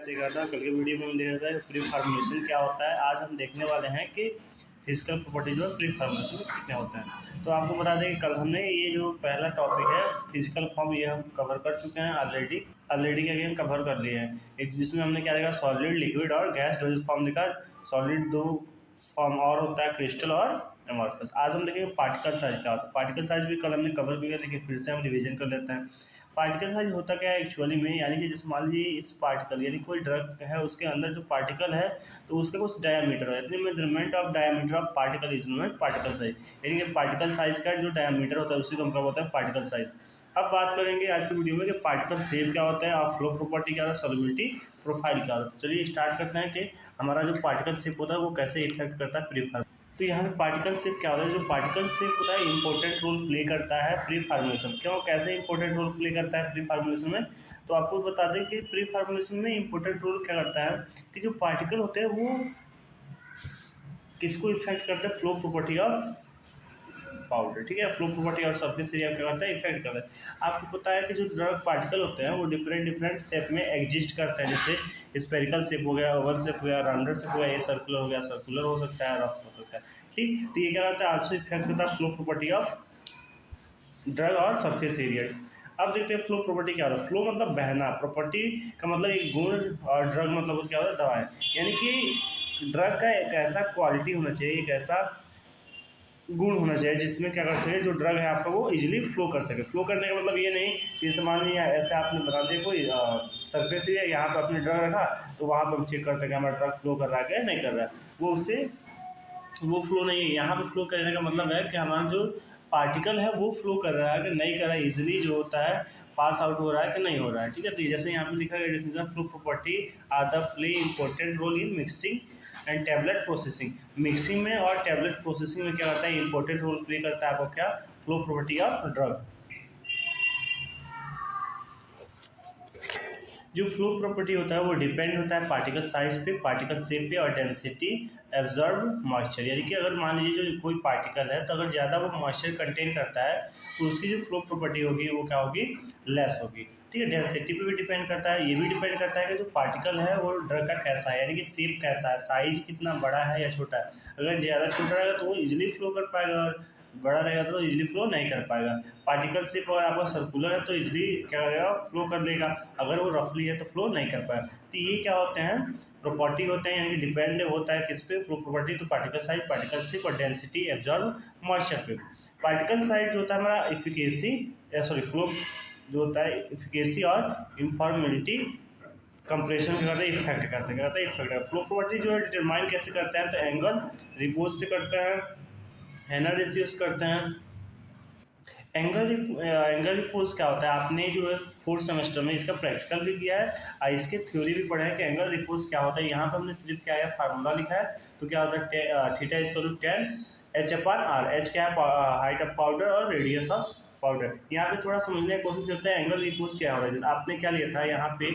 देखा था कल के वीडियो में हमने देखा था प्री फार्मेशन क्या होता है। आज हम देखने वाले हैं कि फिजिकल प्रॉपर्टीज और प्री फार्मेशन में क्या होता है। तो आपको बता दें कि कल हमने ये जो पहला टॉपिक है फिजिकल फॉर्म, ये हम कवर कर चुके हैं ऑलरेडी क्या हम कवर कर लिए हैं। जिसमें हमने क्या देखा, सॉलिड, लिक्विड और गैस डोजेज फॉर्म देखा। सॉलिड दो फॉर्म और होता है, क्रिस्टल और एमॉर्फस। आज हम देखेंगे पार्टिकल साइज क्या होता है। पार्टिकल साइज भी कल हमने कवर किया, लेकिन फिर से हम रिवीजन कर लेते हैं। पार्टिकल साइज होता क्या है एक्चुअली में, यानी कि जैसे मान लीजिए इस पार्टिकल यानी कोई ड्रग है, उसके अंदर जो पार्टिकल है तो उसका कुछ डायमीटर है। यानी measurement of diameter of particle is known as particle size. यानी कि पार्टिकल साइज का जो डायमीटर होता है उसी को हम क्या बोलते हैं, पार्टिकल साइज। अब बात करेंगे आज की वीडियो में कि पार्टिकल शेप क्या होता है और फ्लो प्रॉपर्टी क्या होता है, सॉल्युबिलिटी प्रोफाइल क्या होता है। चलिए स्टार्ट करते हैं कि हमारा जो पार्टिकल शेप होता है वो कैसे इफेक्ट करता है प्री। तो यहाँ पे पार्टिकल शेप क्या होता है, जो पार्टिकल शेप होता है इंपॉर्टेंट रोल प्ले करता है प्री फार्मेशन। क्यों, कैसे इंपॉर्टेंट रोल प्ले करता है प्री फार्मेशन में, तो आपको बता दें कि प्री फार्मेशन में इंपॉर्टेंट रोल क्या करता है कि जो पार्टिकल होते हैं वो किसको इफेक्ट करते हैं, फ्लो प्रॉपर्टी ऑफ पाउडर। ठीक है, फ्लो प्रॉपर्टी और सरफेस एरिया क्या करता है, इफेक्ट करता है। आपको पता है कि जो ड्रग पार्टिकल होते हैं वो डिफरेंट शेप में एग्जिस्ट करते हैं। जैसे स्पेरिकल शेप हो गया, ओवल शेप हो गया, राउंडर शेप हो गया, ये सर्कुलर हो गया, सर्कुलर हो सकता है, रफ हो सकता है। ठीक, तो ये क्या करता है, आल्सो इफेक्ट करता है फ्लो प्रॉपर्टी ऑफ ड्रग और सरफेस एरिया। अब देखते हैं फ्लो प्रॉपर्टी क्या होता है। फ्लो मतलब बहना, प्रॉपर्टी का मतलब एक गुण, और ड्रग मतलब क्या होता है, दवाएं। यानी कि ड्रग का एक ऐसा क्वालिटी होना चाहिए, एक ऐसा गुण होना चाहिए जिसमें क्या कर सके, जो ड्रग है आपका वो इजीली फ्लो कर सके। फ्लो करने का मतलब ये नहीं कि जैसे मान लीजिए ऐसे आपने बता दिया कोई सरफेस एरिया, यहाँ पर आपने ड्रग रखा तो वहाँ पर हम चेक करते हैं कि हमारा ड्रग फ्लो कर रहा है क्या नहीं कर रहा है, वो उससे वो फ्लो नहीं है। यहाँ पे फ्लो करने का मतलब है कि हमारा जो पार्टिकल है वो फ्लो कर रहा है कि नहीं कर रहा है, इजीली जो होता है पास आउट हो रहा है कि नहीं हो रहा है। ठीक है, तो जैसे यहाँ पे लिखा गया definition, flow property are the play important role in mixing and tablet processing. Mixing में और टैबलेट प्रोसेसिंग में क्या होता है, इंपॉर्टेंट रोल प्ले करता है आपको क्या, फ्लो प्रॉपर्टी ऑफ ड्रग। जो फ्लो प्रॉपर्टी होता है वो डिपेंड होता है पार्टिकल साइज पे, पार्टिकल शेप पे और डेंसिटी एब्जॉर्ब मॉइस्चर। यानी कि अगर मान लीजिए जो कोई पार्टिकल है तो अगर ज़्यादा वो मॉइस्चर कंटेन करता है तो उसकी जो फ्लो प्रॉपर्टी होगी वो क्या होगी, लेस होगी। ठीक है, डेंसिटी पे भी डिपेंड करता है, ये भी डिपेंड करता है कि जो पार्टिकल है वो ड्रग का कैसा है, यानी कि शेप कैसा है, साइज कितना बड़ा है या छोटा है। अगर ज़्यादा छोटा रहेगा तो वो इजिली फ्लो कर पाएगा, और बड़ा रहेगा तो इजीली फ्लो नहीं कर पाएगा। पार्टिकल सिर्फ अगर आपका सर्कुलर है तो इजीली क्या करेगा, फ्लो कर लेगा। अगर वो रफली है तो फ्लो नहीं कर पाएगा। तो ये क्या होते हैं, प्रॉपर्टी होते हैं, यानी कि डिपेंड होता है किस पे, फ्लो प्रॉपर्टी। तो पार्टिकल साइज, पार्टिकल शेप और डेंसिटी एब्जॉर्ब मॉइस्चर पे। पार्टिकल साइज जो होता है हमारा इफिकेसी फ्लो जो होता है इफिकेसी और इन्फॉर्मेलिटी कंप्रेशन क्या करता है, इफेक्ट करता है, क्या करता है, इफेक्ट करता है। फ्लो प्रॉपर्टी जो है डिटरमाइन कैसे करते हैं, तो एंगल रिपोज से करते हैं, एनालिसिस यूज करते हैं। एंगल फोर्स क्या होता है, आपने जो है फोर्थ सेमेस्टर में इसका प्रैक्टिकल भी किया है और इसके थ्योरी भी पढ़ा है कि एंगल रिपोर्स क्या होता है। यहाँ पर हमने सिर्फ क्या है, फार्मूला लिखा है। तो क्या होता है, theta is equal to tan h/r। H क्या है, हाइट ऑफ पाउडर और रेडियस ऑफ पाउडर। यहाँ पे थोड़ा समझने की कोशिश करते हैं एंगल रिपोर्स क्या हो रहा है। जैसे आपने क्या लिया था, यहाँ पे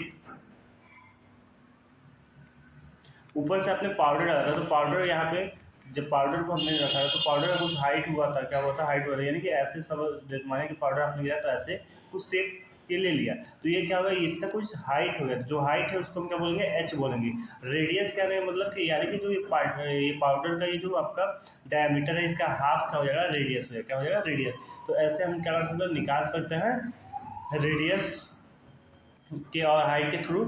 ऊपर से आपने पाउडर डाला था, तो पाउडर यहाँ पे जब पाउडर को हमने रखा था तो पाउडर का कुछ हाइट हुआ था, क्या हुआ था, हाइट हुआ था। यानी कि ऐसे सब माने कि पाउडर आपने लिया तो ऐसे कुछ शेप ये ले लिया, तो ये क्या होगा, इसका कुछ हाइट हो गया। जो हाइट है उसको हम क्या बोलेंगे, एच बोलेंगे। रेडियस क्या है, मतलब कि यानी कि जो ये पाउडर का ये जो आपका डायमीटर है इसका हाफ क्या हो जाएगा, रेडियस हो जाएगा, क्या हो जाएगा, रेडियस। तो ऐसे हम क्या कर सकते हैं, निकाल सकते हैं रेडियस के और हाइट के through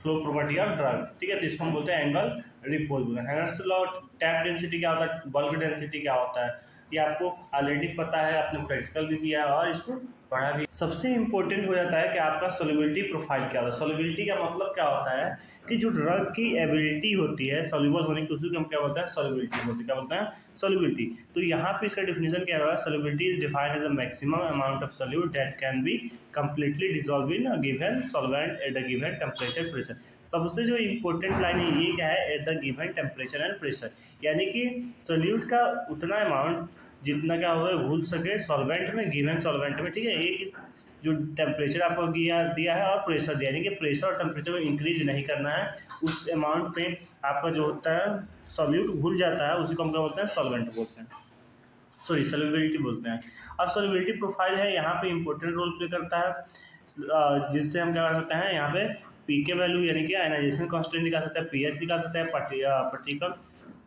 flow property of drug. ठीक है, तो इसको हम बोलते हैं एंगल रिपोज बोलते हैं। हेनर्स लॉ, टैप डेंसिटी क्या होता है, बल्क डेंसिटी क्या होता है, ये आपको ऑलरेडी पता है, आपने प्रैक्टिकल भी किया है और इसको पढ़ा भी। सबसे इंपॉर्टेंट हो जाता है कि आपका सॉल्युबिलिटी प्रोफाइल क्या होता है। सॉल्युबिलिटी का मतलब क्या होता है कि जो ड्रग की एबिलिटी होती है सॉल्युबल होने की, उसको हम क्या बोलते हैं, सॉल्युबिलिटी बोलते हैं। क्या बोलते हैं, सॉल्युबिलिटी। तो यहाँ पे इसका डेफिनेशन क्या होगा, solubility is defined as the maximum amount of solute that can be completely dissolve in a given solvent at the given temperature pressure. सबसे जो इंपॉर्टेंट लाइन है ये क्या है, at the given temperature and pressure. यानी कि solute का उतना अमाउंट जितना क्या होगा घुल सके सॉल्वेंट में, गिवन सॉल्वेंट में। ठीक है, एक जो टेम्परेचर आपको दिया है और प्रेशर दिया, यानी कि प्रेशर और टेम्परेचर को इंक्रीज नहीं करना है। उस अमाउंट पे आपका जो होता है सॉल्यूट घुल जाता है, उसी को हम क्या बोलते हैं, सॉल्वेंट बोलते हैं, सॉरी सॉल्युबिलिटी बोलते हैं। अब सॉल्युबिलिटी प्रोफाइल है, यहाँ पे इंपॉर्टेंट रोल प्ले करता है, जिससे हम क्या कर सकते हैं, यहाँ पे पीके वैल्यू यानी कि आयनाइजेशन कांस्टेंट निकाल सकते हैं, पीएच निकाल सकते हैं,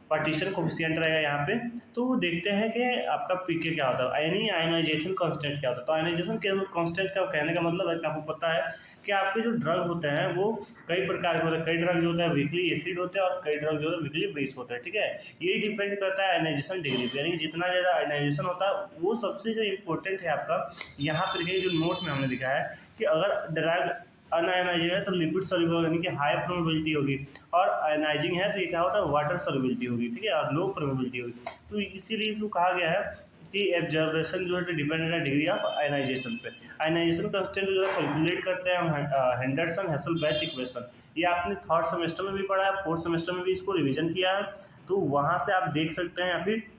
पार्टीशन कोफिशिएंट रहेगा यहाँ पे। तो देखते हैं कि आपका पीके क्या होता है, यानी आयनाइजेशन कांस्टेंट क्या होता है। तो आयनाइजेशन कांस्टेंट का कहने का मतलब है कि आपको पता है कि आपके जो ड्रग होते हैं वो कई प्रकार के होते हैं। कई ड्रग जो होता है वीकली एसिड होते हैं और कई ड्रग जो है वीकली बेस होते हैं, ठीक है। ये डिपेंड करता है आयनाइजेशन डिग्री पे, यानी कि जितना ज़्यादा आयनाइजेशन होता है वो सबसे जो इम्पोर्टेंट है आपका। यहाँ पर देखिए जो नोट में हमने लिखा है कि अगर ड्रग अनआयनाइज है तो लिक्विड सॉल्युबल यानी कि हाई प्रोबेबिलिटी होगी, और आयनाइजिंग है तो ये क्या होता है वाटर सॉल्युबिलिटी होगी, ठीक है, और लो प्रोबेबिलिटी होगी। तो इसीलिए इसको कहा गया है कि एब्जॉर्प्शन जो है डिपेंड है डिग्री ऑफ आयनाइजेशन पे। आयनाइजेशन कांस्टेंट जो है कैलकुलेट करते हैं हम हेंडरसन हेसलबैच इक्वेशन। ये आपने थर्ड सेमेस्टर में भी पढ़ा है, फोर्थ सेमेस्टर में भी इसको रिविजन किया है, तो वहाँ से आप देख सकते हैं। या फिर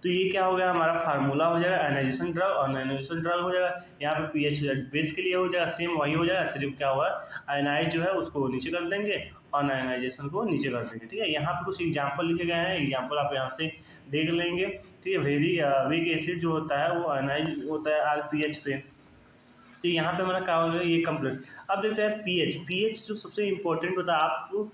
तो ये क्या हो गया हमारा फार्मूला हो जाएगा आयनाइजेशन ड्रग और अनआयनाइजेशन ड्रग हो जाएगा। यहाँ पे पीएच बेस के लिए हो जाएगा, सेम वही हो जाएगा, सिर्फ क्या हुआ आयनाइज जो है उसको नीचे कर देंगे, अनआयनाइजेशन को नीचे कर देंगे, ठीक है। यहाँ पे कुछ एग्जांपल लिखे गए हैं, एग्जांपल आप यहाँ से देख लेंगे, ठीक है। वेरी वीक एसिड जो होता है वो आयनाइज होता है आरपीएच पे। तो यहाँ पे हमारा क्या हो गया ये कंप्लीट। अब देखते हैं पीएच। पीएच जो सबसे इंपॉर्टेंट होता है, आपको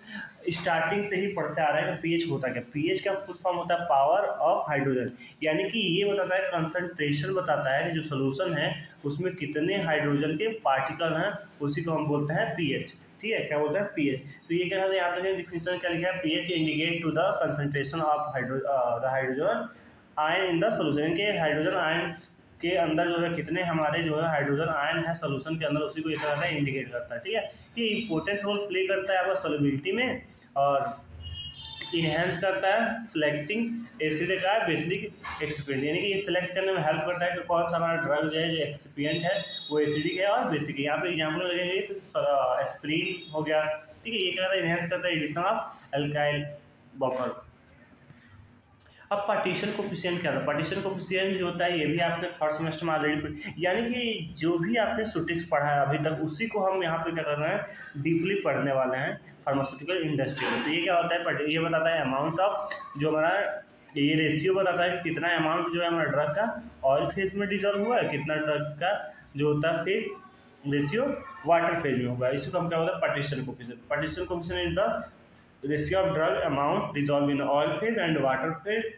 स्टार्टिंग से ही पढ़ते आ रहा है कि पीएच होता क्या। पीएच का फुल फॉर्म होता है पावर ऑफ हाइड्रोजन, यानी कि ये बताता है कंसंट्रेशन, बताता है कि जो सोल्यूशन है उसमें कितने हाइड्रोजन के पार्टिकल हैं, उसी को हम बोलते हैं पीएच, ठीक है। क्या बोलते हैं पीएच। तो ये क्या है, यहाँ पे डिफिनेशन क्या लिखा है, pH indicate to the concentration of hydrogen ion in the solution, के हाइड्रोजन आयन के अंदर जो है कितने हमारे जो है हाइड्रोजन आयन है सोल्यूशन के अंदर, उसी को इस तरह से इंडिकेट करता है, ठीक है। ये इंपॉर्टेंट रोल प्ले करता है आपका सोल्युबिलिटी में, और इनहेंस करता है सिलेक्टिंग एसिड का बेसिक एक्सपिएंट, यानी कि ये सिलेक्ट करने में हेल्प करता है कि कौन सा हमारा ड्रग जो है जो एक्सपिएंट है वो एसिडिक है और बेसिक है। यहाँ पे एग्जाम्पल लगेंगे एस्पिरिन हो गया, ठीक है। ये क्या करता है, इनहेंस करता है एडिशन ऑफ एल्काइल बफर। अब पार्टीशन कोफिशिएंट क्या था, पार्टीशन कोफिशिएंट जो होता है ये भी आपने थर्ड सेमेस्टर में ऑलरेडी, यानी कि जो भी आपने सुटिक्स पढ़ा है अभी तक उसी को हम यहाँ पे क्या कर रहे हैं डीपली पढ़ने वाले हैं फार्मास्यूटिकल इंडस्ट्री में। तो ये क्या होता है, ये बताता है अमाउंट ऑफ जो हमारा ये रेशियो बताता है कि कितना अमाउंट जो है हमारा ड्रग का ऑयल फेज में डिजॉल्व हुआ है, कितना ड्रग का जो होता है फिर रेशियो वाटर फेज में होगा। इसको हम क्या बोलते हैं partition coefficient. Partition coefficient is the ratio of drug amount dissolve in oil phase and water phase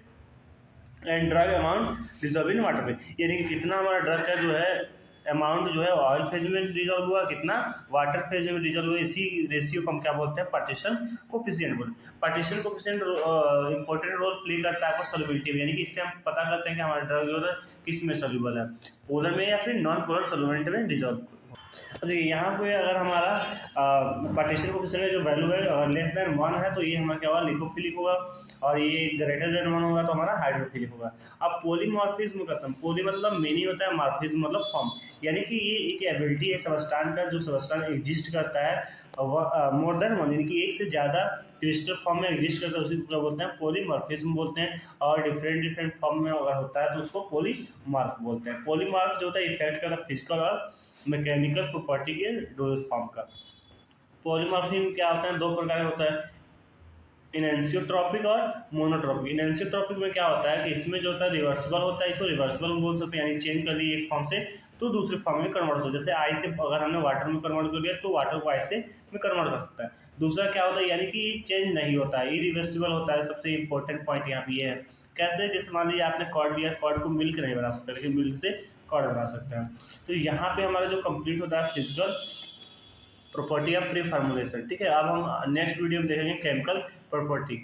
and drug amount dissolve in water phase, यानी कि कितना हमारा ड्रग का जो है अमाउंट जो है ऑयल फेज में डिजॉल्व हुआ, कितना वाटर फेज में डिजॉल्व हुआ, इसी रेशियो को हम क्या बोलते हैं पार्टीशन कोफिशिएंट बोलते हैं। Partition coefficient important role play करता है आपको सॉल्युबिलिटी में, यानी कि इससे हम पता करते हैं कि हमारा ड्रग जो है किस में सॉल्युबल है, पोलर में या फिर नॉन पोलर सॉल्वेंट में डिजॉल्व। तो देखिए यहाँ पे अगर हमारा पार्टीशन कोफिशिएंट जो वैल्यू है अगर लेस देन 1 है तो ये हमारा क्या होगा लिपोफिलिक होगा, और ये ग्रेटर देन 1 होगा तो हमारा हाइड्रोफिलिक होगा। अब पॉलीमॉर्फिज्म खत्म, पॉली मतलब मेनी होता है, मॉर्फिज्म मतलब फॉर्म, यानी कि ये एक एबिलिटी है सबस्टांस का, जो सबस्टांस एग्जिस्ट करता है मोर देन 1, यानी कि एक से ज़्यादा क्रिस्टल फॉर्म में एग्जिस्ट करता है, उसी को बोलते हैं पॉलीमॉर्फिज्म बोलते हैं। और डिफरेंट फॉर्म में अगर होता है तो उसको पॉलीमॉर्फ बोलते हैं। पॉलीमॉर्फ जो होता है इफेक्ट करता है फिजिकल और मैकेनिकल प्रॉपर्टी के डोज फॉर्म का। पॉलीमॉर्फिज्म क्या होता है, दो प्रकार का होता है, इनएंसियोट्रॉपिक और मोनोट्रॉपिक। इनएंसियोट्रॉपिक में क्या होता है कि इसमें जो होता है रिवर्सिबल होता है, इसको रिवर्सिबल बोल सकते हैं, यानी चेंज कर ली एक फॉर्म से तो दूसरे फॉर्म में कन्वर्ट हो, जैसे आई से अगर हमने वाटर में कन्वर्ट कर लिया तो वाटर को आई से में कन्वर्ट कर सकता है। दूसरा क्या होता है, यानी कि चेंज नहीं होता है, इरिवर्सिबल होता है। सबसे इंपॉर्टेंट पॉइंट यहाँ पे ये है, कैसे, जैसे मान लीजिए आपने कॉर्ड लिया, कॉर्ड को मिल्क नहीं बना सकते लेकिन मिल्क से कॉर्ड बना सकते हैं। तो यहाँ पे हमारा जो कंप्लीट होता है physical property of pre formulation, ठीक है। अब हम नेक्स्ट वीडियो में देखेंगे केमिकल प्रॉपर्टी।